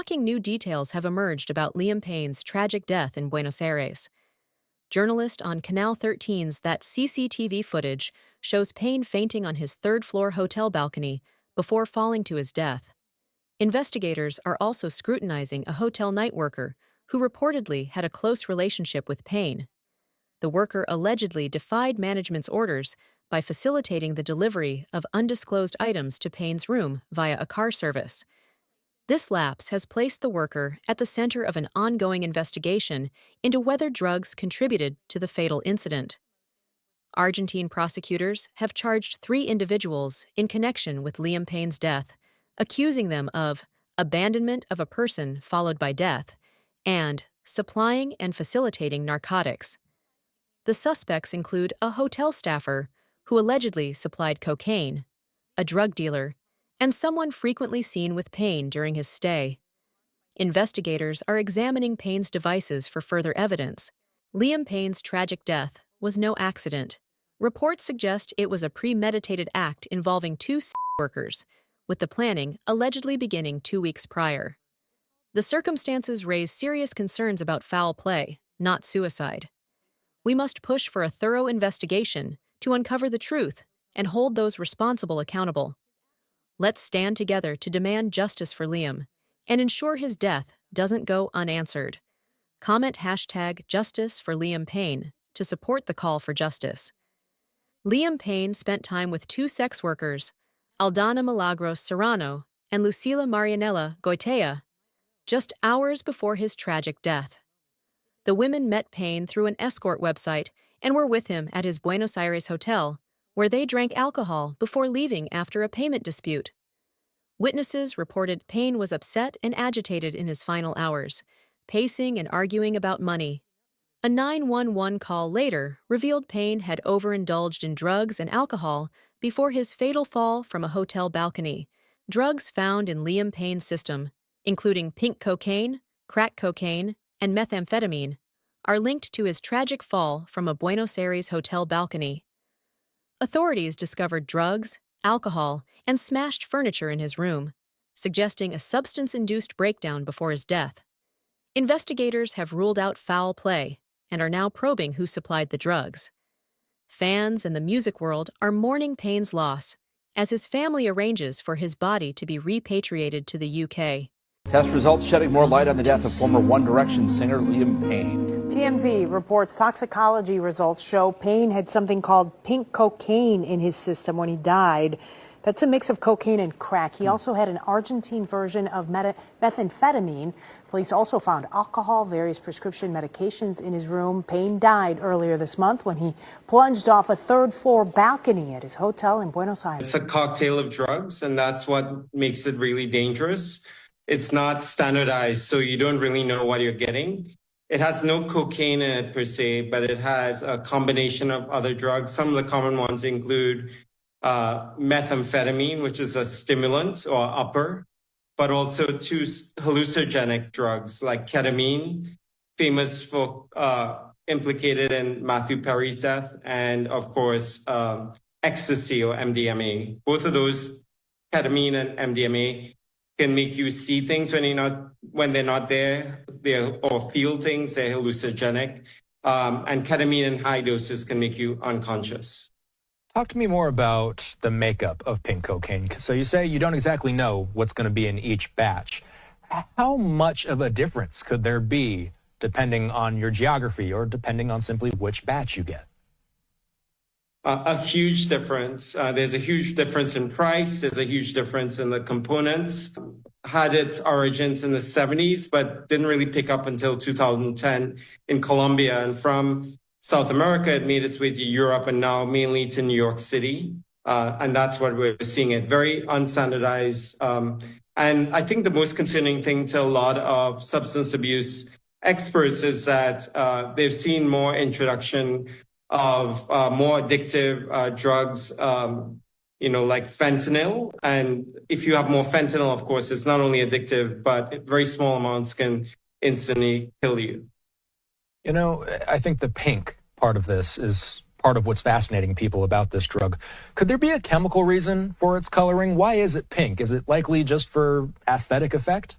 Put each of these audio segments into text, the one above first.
Shocking new details have emerged about Liam Payne's tragic death in Buenos Aires. Journalist on Canal 13's That CCTV footage shows Payne fainting on his third-floor hotel balcony before falling to his death. Investigators are also scrutinizing a hotel night worker who reportedly had a close relationship with Payne. The worker allegedly defied management's orders by facilitating the delivery of undisclosed items to Payne's room via a car service. This lapse has placed the worker at the center of an ongoing investigation into whether drugs contributed to the fatal incident. Argentine prosecutors have charged 3 individuals in connection with Liam Payne's death, accusing them of abandonment of a person followed by death and supplying and facilitating narcotics. The suspects include a hotel staffer who allegedly supplied cocaine, a drug dealer, and someone frequently seen with Payne during his stay. Investigators are examining Payne's devices for further evidence. Liam Payne's tragic death was no accident. Reports suggest it was a premeditated act involving 2 workers, with the planning allegedly beginning 2 weeks prior. The circumstances raise serious concerns about foul play, not suicide. We must push for a thorough investigation to uncover the truth and hold those responsible accountable. Let's stand together to demand justice for Liam and ensure his death doesn't go unanswered. Comment #Justice for Liam Payne to support the call for justice. Liam Payne spent time with 2 sex workers, Aldana Milagros Serrano and Lucila Marianela Goitea, just hours before his tragic death. The women met Payne through an escort website and were with him at his Buenos Aires hotel, where they drank alcohol before leaving after a payment dispute. Witnesses reported Payne was upset and agitated in his final hours, pacing and arguing about money. A 911 call later revealed Payne had overindulged in drugs and alcohol before his fatal fall from a hotel balcony. Drugs found in Liam Payne's system, including pink cocaine, crack cocaine, and methamphetamine, are linked to his tragic fall from a Buenos Aires hotel balcony. Authorities discovered drugs, alcohol, and smashed furniture in his room, suggesting a substance-induced breakdown before his death. Investigators have ruled out foul play and are now probing who supplied the drugs. Fans and the music world are mourning Payne's loss as his family arranges for his body to be repatriated to the UK. Test results shedding more light on the death of former One Direction singer Liam Payne. TMZ reports toxicology results show Payne had something called pink cocaine in his system when he died. That's a mix of cocaine and crack. He also had an Argentine version of methamphetamine. Police also found alcohol, various prescription medications in his room. Payne died earlier this month when he plunged off a third-floor balcony at his hotel in Buenos Aires. It's a cocktail of drugs, and that's what makes it really dangerous. It's not standardized, so you don't really know what you're getting. It has no cocaine in it per se, but it has a combination of other drugs. Some of the common ones include methamphetamine, which is a stimulant or upper, but also 2 hallucinogenic drugs like ketamine, famous for implicated in Matthew Perry's death, and of course, ecstasy or MDMA. Both of those, ketamine and MDMA, can make you see things when they're not there, or feel things. They're hallucinogenic, and ketamine in high doses can make you unconscious. Talk to me more about the makeup of pink cocaine. So you say you don't exactly know what's going to be in each batch. How much of a difference could there be depending on your geography or depending on simply which batch you get? A huge difference. There's a huge difference in price. There's a huge difference in the components. Had its origins in the 70s, but didn't really pick up until 2010 in Colombia. And from South America, it made its way to Europe and now mainly to New York City. And that's what we're seeing it. Very unstandardized. And I think the most concerning thing to a lot of substance abuse experts is that they've seen more introduction of more addictive drugs, like fentanyl. And if you have more fentanyl, of course, it's not only addictive, but very small amounts can instantly kill you. I think the pink part of this is part of what's fascinating people about this drug. Could there be a chemical reason for its coloring? Why is it pink? Is it likely just for aesthetic effect?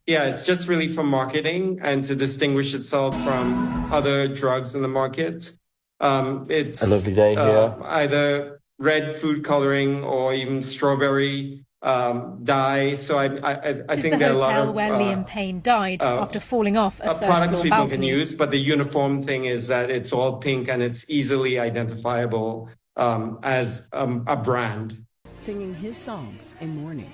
Yeah, it's just really for marketing and to distinguish itself from other drugs in the market. It's A lovely day here. Either red food coloring or even strawberry dye. So I think there are a lot of where Liam Payne died after falling off a products third-floor people balcony. can use, but the uniform thing is that it's all pink and it's easily identifiable as a brand. Singing his songs in mourning.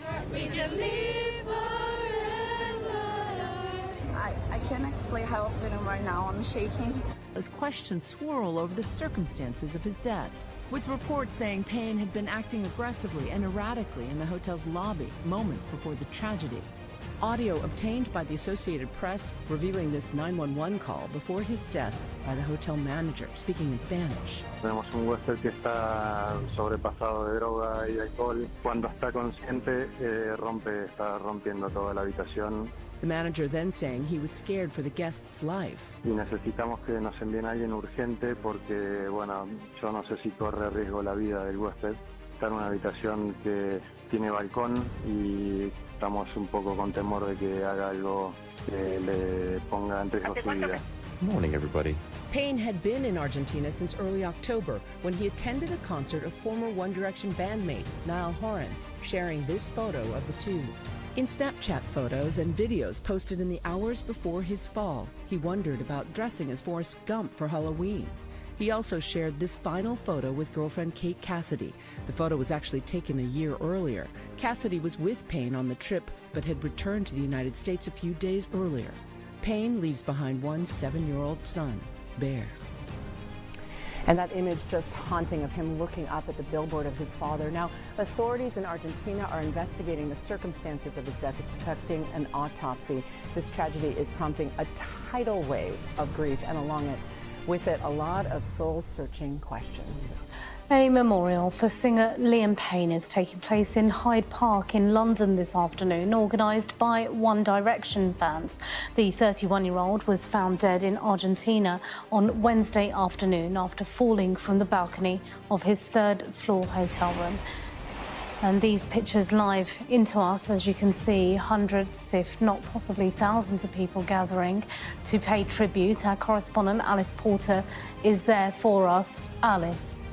I can't explain how I'm feeling right now. I'm shaking. As questions swirl over the circumstances of his death, with reports saying Payne had been acting aggressively and erratically in the hotel's lobby moments before the tragedy. Audio obtained by the Associated Press revealing this 911 call before his death by the hotel manager, speaking in Spanish. Tenemos un huésped que está sobrepasado de droga y alcohol. Cuando está consciente, está rompiendo toda la habitación. The manager then saying he was scared for the guest's life. Y necesitamos que nos envíen a alguien urgente porque, bueno, yo no sé si corre riesgo la vida del huésped. Está en una habitación que tiene balcón y estamos un poco con temor de que haga algo que le ponga en riesgo su vida. Morning, everybody. Payne had been in Argentina since early October when he attended a concert of former One Direction bandmate Niall Horan, sharing this photo of the two. In Snapchat photos and videos posted in the hours before his fall, he wondered about dressing as Forrest Gump for Halloween. He also shared this final photo with girlfriend Kate Cassidy. The photo was actually taken a year earlier. Cassidy was with Payne on the trip, but had returned to the United States a few days earlier. Payne leaves behind one 7-year-old son, Bear. And that image just haunting of him looking up at the billboard of his father. Now, authorities in Argentina are investigating the circumstances of his death and conducting an autopsy. This tragedy is prompting a tidal wave of grief, and with it, a lot of soul-searching questions. A memorial for singer Liam Payne is taking place in Hyde Park in London this afternoon, organised by One Direction fans. The 31-year-old was found dead in Argentina on Wednesday afternoon after falling from the balcony of his third-floor hotel room. And these pictures live into us, as you can see, hundreds, if not possibly thousands of people gathering to pay tribute. Our correspondent Alice Porter is there for us. Alice.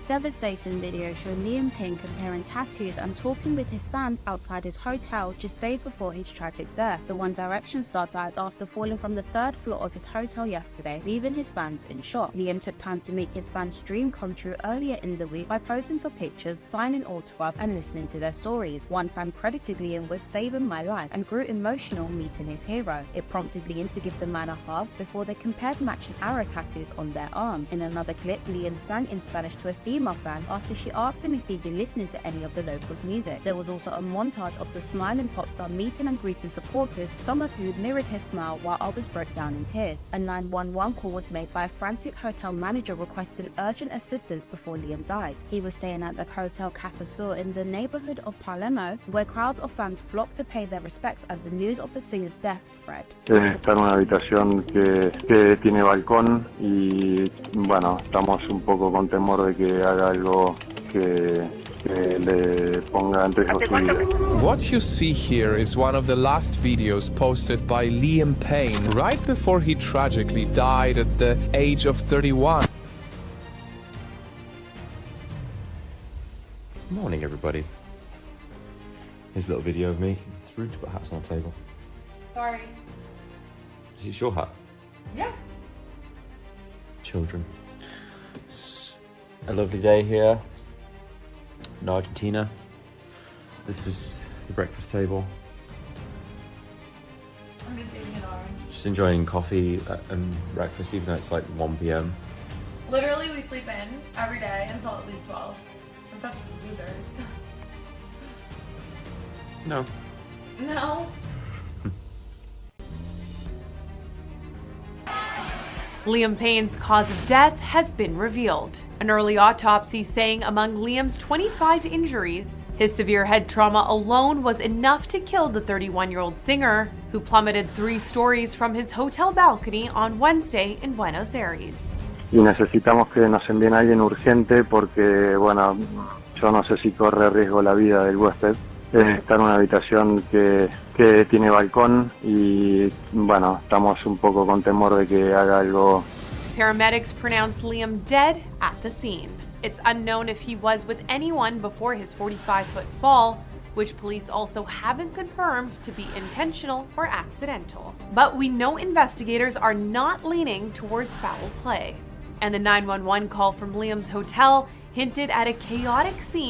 Devastating video showing Liam Payne comparing tattoos and talking with his fans outside his hotel just days before his tragic death. The One Direction star died after falling from the third floor of his hotel yesterday, leaving his fans in shock. Liam took time to make his fans' dream come true earlier in the week by posing for pictures, signing autographs and listening to their stories. One fan credited Liam with saving my life and grew emotional meeting his hero. It prompted Liam to give the man a hug before they compared matching arrow tattoos on their arm. In another clip, Liam sang in Spanish to a female fan after she asked him if he'd been listening to any of the locals' music. There was also a montage of the smiling pop star meeting and greeting supporters, some of who mirrored his smile while others broke down in tears. A 911 call was made by a frantic hotel manager requesting urgent assistance before Liam died. He was staying at the Hotel Casa Sur in the neighborhood of Palermo, where crowds of fans flocked to pay their respects as the news of the singer's death spread. Está en una habitación que tiene balcón y, bueno, estamos un poco con temor de que haga algo que le ponga en riesgo su vida. What you see here is one of the last videos posted by Liam Payne right before he tragically died at the age of 31. Morning, everybody. Here's a little video of me. It's rude to put hats on the table. Sorry. Is it your hat? Yeah. Children. It's a lovely day here in Argentina. This is the breakfast table. I'm just eating an orange. Just enjoying coffee and breakfast, even though it's like 1 p.m. Literally, we sleep in every day until at least 12. We're such losers. No. No. Liam Payne's cause of death has been revealed. An early autopsy saying among Liam's 25 injuries, his severe head trauma alone was enough to kill the 31-year-old singer, who plummeted 3 stories from his hotel balcony on Wednesday in Buenos Aires. Y necesitamos que nos envíen a alguien urgente porque, bueno, yo no sé si corre riesgo la vida del huésped. Está en una habitación que tiene balcón y bueno, estamos un poco con temor de que haga algo. Paramedics pronounced Liam dead at the scene. It's unknown if he was with anyone before his 45-foot fall, which police also haven't confirmed to be intentional or accidental. But we know investigators are not leaning towards foul play. And the 911 call from Liam's hotel hinted at a chaotic scene